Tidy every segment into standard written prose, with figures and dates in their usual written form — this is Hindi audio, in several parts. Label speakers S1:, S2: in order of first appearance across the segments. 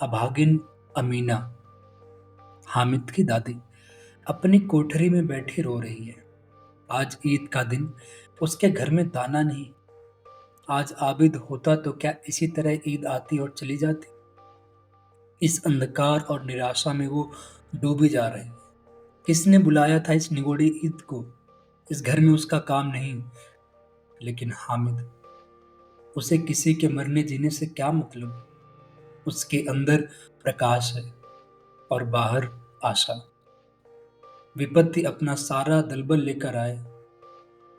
S1: अभागिन अमीना, हामिद की दादी, अपनी कोठरी में बैठी रो रही है। आज ईद का दिन, उसके घर में दाना नहीं। आज आबिद होता तो क्या इसी तरह ईद आती और चली जाती। इस अंधकार और निराशा में वो डूबी जा रही है। किसने बुलाया था इस निगोड़ी ईद को। इस घर में उसका काम नहीं, लेकिन हामिद, उसे किसी के मरने जीने से क्या मतलब। उसके अंदर प्रकाश है और बाहर आशा। विपत्ति अपना सारा दलबल लेकर आए,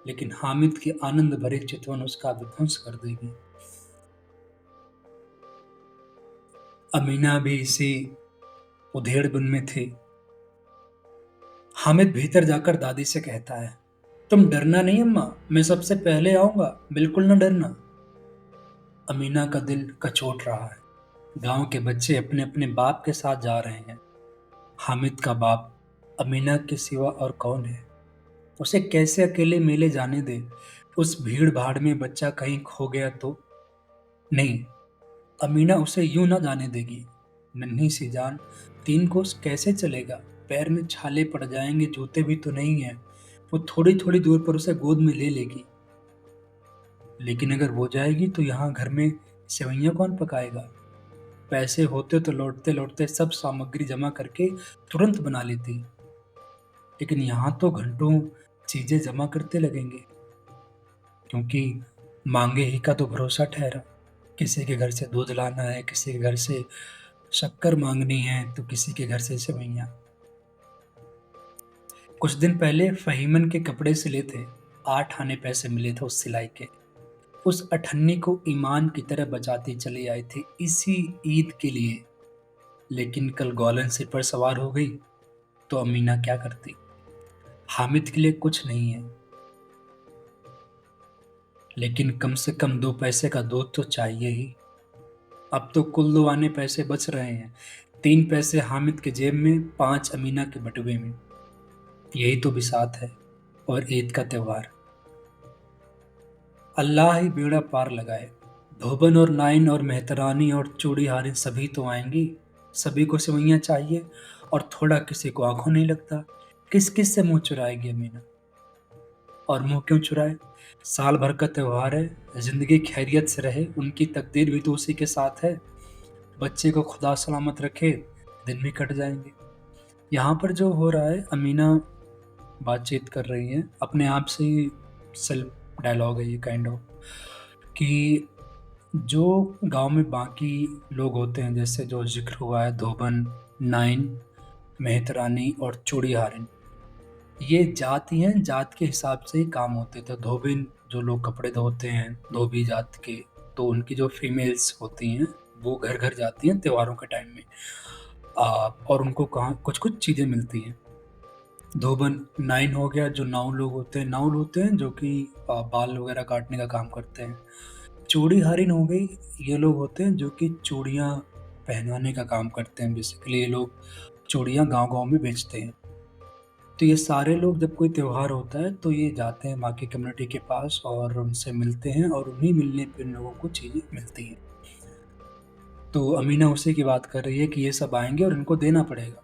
S1: लेकिन हामिद की आनंद भरी चितवन उसका विध्वंस कर देगी। अमीना भी इसी उधेड़बुन में थी। हामिद भीतर जाकर दादी से कहता है, तुम डरना नहीं अम्मा, मैं सबसे पहले आऊंगा, बिल्कुल न डरना। अमीना का दिल कचोट रहा है। गांव के बच्चे अपने अपने बाप के साथ जा रहे हैं। हामिद का बाप अमीना के सिवा और कौन है। उसे कैसे अकेले मेले जाने दे। उस भीड़ भाड़ में बच्चा कहीं खो गया तो। नहीं, अमीना उसे यूं ना जाने देगी। नन्ही सी जान 3 कोस कैसे चलेगा। पैर में छाले पड़ जाएंगे, जूते भी तो नहीं है। वो थोड़ी थोड़ी दूर पर उसे गोद में ले लेगी। लेकिन अगर वो जाएगी तो यहाँ घर में सेवइयां कौन पकाएगा। पैसे होते तो लौटते लौटते सब सामग्री जमा करके तुरंत बना लेती। लेकिन यहाँ तो घंटों चीजें जमा करते लगेंगे, क्योंकि मांगे ही का तो भरोसा ठहरा। किसी के घर से दूध लाना है, किसी के घर से शक्कर मांगनी है, तो किसी के घर से सेवइयां। कुछ दिन पहले फहीमन के कपड़े सिले थे। 8 आने पैसे मिले थे उस सिलाई के। उस अठन्नी को ईमान की तरह बचाती चली आई थी इसी ईद के लिए। लेकिन कल गौलन सिर पर सवार हो गई तो अमीना क्या करती। हामिद के लिए कुछ नहीं है, लेकिन कम से कम 2 पैसे का दूध तो चाहिए ही। अब तो कुल 2 आने पैसे बच रहे हैं। 3 पैसे हामिद के जेब में, 5 अमीना के बटुए में। यही तो बिसात है और ईद का त्योहार। अल्लाह ही बेड़ा पार लगाए। धोबन और नाइन और मेहतरानी और चूड़ी हारिन सभी तो आएंगी। सभी को सेवइयां चाहिए, और थोड़ा किसी को आंखों नहीं लगता। किस किस से मुंह चुराएगी अमीना। और मुंह क्यों चुराए। साल भर का त्योहार है, जिंदगी खैरियत से रहे, उनकी तकदीर भी तो उसी के साथ है। बच्चे को खुदा सलामत रखे, दिन भी कट जाएंगे। यहाँ पर जो हो रहा है, अमीना बातचीत कर रही है अपने आप से ही। सेल्फ डायलॉग है ये, काइंड ऑफ, कि जो गांव में बाकी लोग होते हैं, जैसे जो जिक्र हुआ है, धोबन, नाइन, मेहतरानी और चूड़ी हारिन, ये जाति हैं। जात के हिसाब से ही काम होते थे। धोबिन जो लोग कपड़े धोते हैं, धोबी जात के, तो उनकी जो फीमेल्स होती हैं वो घर घर जाती हैं त्योहारों के टाइम में। और उनको कहाँ कुछ कुछ चीज़ें मिलती हैं। धोबन नाइन हो गया, जो नाउन लोग होते हैं, नाउन होते हैं जो कि बाल वगैरह काटने का काम करते हैं। चूड़ी हारिन हो गई, ये लोग होते हैं जो कि चूड़ियाँ पहनाने का काम करते हैं। बेसिकली ये लोग चूड़ियाँ गांव गांव में बेचते हैं। तो ये सारे लोग जब कोई त्योहार होता है तो ये जाते हैं बाकी कम्युनिटी के पास और उनसे मिलते हैं, और उन्हीं मिलने पे उन लोगों को चीज़ें मिलती हैं। तो अमीना उसी की बात कर रही है कि ये सब आएंगे और इनको देना पड़ेगा।